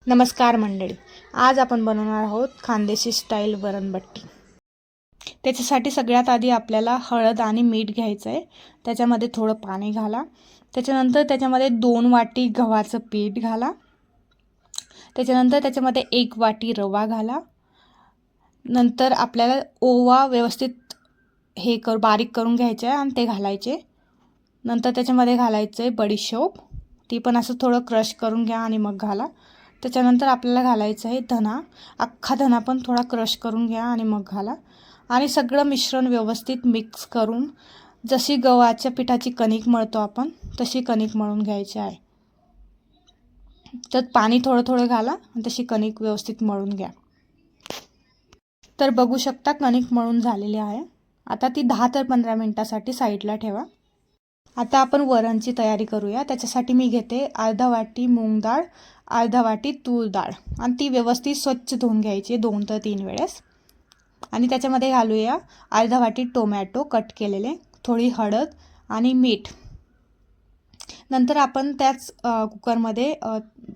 नमस्कार मंडळी, आज आपण बनवणार आहोत खानदेशी स्टाईल वरणबट्टी। त्याच्यासाठी सगळ्यात आधी आपल्याला हळद आणि मीठ घ्यायचं आहे। त्याच्यामध्ये थोडं पाणी घाला। त्याच्यानंतर त्याच्यामध्ये 2 वाटी गव्हाचं पीठ घाला। त्याच्यानंतर त्याच्यामध्ये 1 वाटी रवा घाला। नंतर आपल्याला ओवा व्यवस्थित बारीक करून घ्यायचा आहे आणि ते घालायचे। नंतर त्याच्यामध्ये घालायचं आहे बडीशोप, ती पण असं थोडं क्रश करून घ्या आणि मग घाला। त्याच्यानंतर आपल्याला घालायचं आहे धना, अख्खा धना पण थोडा क्रश करून घ्या आणि मग घाला। आणि सगळं मिश्रण व्यवस्थित मिक्स करून जशी गव्हाच्या पिठाची कणिक मळतो आपण तशी कणिक मळून घ्यायची आहे। त्यात पाणी थोडं थोडं घाला आणि तशी कणिक व्यवस्थित मळून घ्या। तर बघू शकता कणिक मळून झालेली आहे। आता ती 10 ते 15 मिनिटांसाठी साईडला ठेवा। आता आपण वरणची तयारी करूया। त्याच्यासाठी मी घेते अर्धा वाटी मूग डाळ, अर्धा वाटी तूर डाळ आणि ती व्यवस्थित स्वच्छ धुवून घ्यायची 2 ते 3 वेळेस। आणि त्याच्यामध्ये घालूया अर्धा वाटी टोमॅटो कट केलेले, थोडी हळद आणि मीठ। नंतर आपण त्याच कुकरमध्ये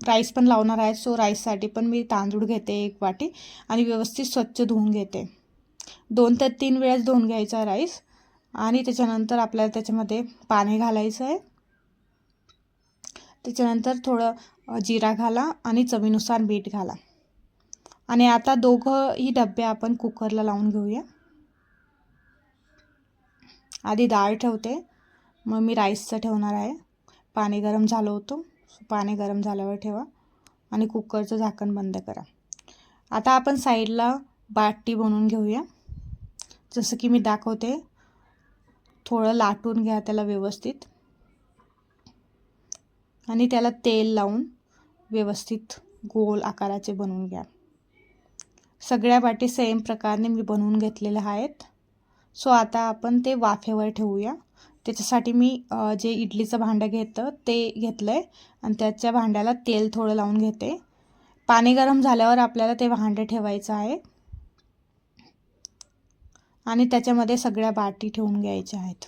राईस पण लावणार आहे। सो राईससाठी पण मी तांदूळ घेते 1 वाटी आणि व्यवस्थित स्वच्छ धुवून घेते। 2 ते 3 वेळेस धुवून घ्यायचा राईस। आणि त्याच्यानंतर आपल्याला त्याच्यामध्ये पाणी घालायचं आहे। त्याच्यानंतर थोडं जिरा घाला आणि चवीनुसार मीठ घाला। आणि आता दोघंही डब्बे आपण कुकरला लावून घेऊया। आधी डाळ ठेवते, मग मी राईसचं ठेवणार आहे। पाणी गरम झालं होतं, पाणी गरम झाल्यावर ठेवा आणि कुकरचं झाकण बंद करा। आता आपण साईडला बाटी बनवून घेऊया। जसं की मी दाखवते, थोडं लाटून घ्या त्याला व्यवस्थित आणि त्याला तेल लावून व्यवस्थित गोल आकाराचे बनवून घ्या। सगळ्या बाटी सेम प्रकारे मी बनवून घेतलेल्या आहेत। सो आता आपण ते वाफेवर ठेवूया। त्याच्यासाठी मी जे इडलीचं भांडं ते घेतलंय आणि त्याच्या भांड्याला तेल थोडं लावून घेते। पाणी गरम झाल्यावर आपल्याला ते भांडं ठेवायचं आहे आणि त्याच्यामध्ये सगळ्या बाटी ठेवून घ्यायच्या आहेत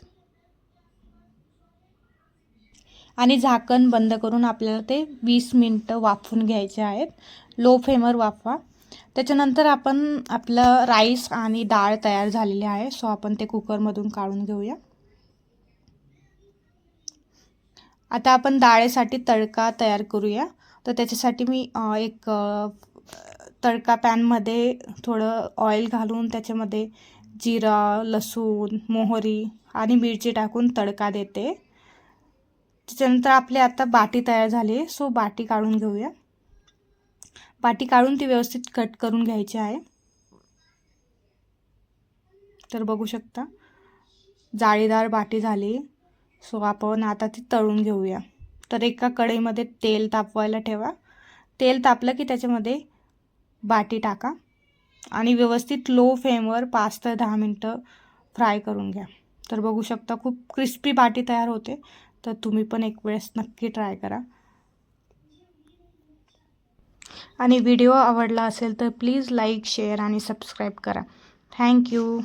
आणि झाकण बंद करून आपल्याला ते 20 मिनिटं वाफवून घ्यायचे आहेत। लो फ्लेमवर वाफवा। त्याच्यानंतर आपण आपलं राईस आणि डाळ तयार झालेली आहे। सो आपण ते कुकरमधून काढून घेऊया। आता आपण डाळीसाठी तडका तयार करूया। तर त्याच्यासाठी मी एक तडका पॅनमध्ये थोडं ऑइल घालून त्याच्यामध्ये जिरा, लसूण, मोहरी आणि मिरची टाकून तडका देते। त्याच्यानंतर आपली आता बाटी तयार झाली। सो बाटी काढून घेऊया। बाटी काढून ती व्यवस्थित कट करून घ्यायची आहे। तर बघू शकता जाळीदार बाटी झाली। सो आपण आता ती तळून घेऊया। तर एका कढईमध्ये तेल तापवायला ठेवा। तेल तापलं की त्याच्यामध्ये बाटी टाका आणि व्यवस्थित लो फ्लेमवर 5 ते 10 मिनिटं फ्राय करून घ्या। तर बघू शकता खूप क्रिस्पी बाटी तयार होते। तर तुम्ही पण एक वेळेस नक्की ट्राय करा। आणि व्हिडिओ आवडला असेल तर प्लीज लाईक, शेअर आणि सबस्क्राईब करा। थँक्यू।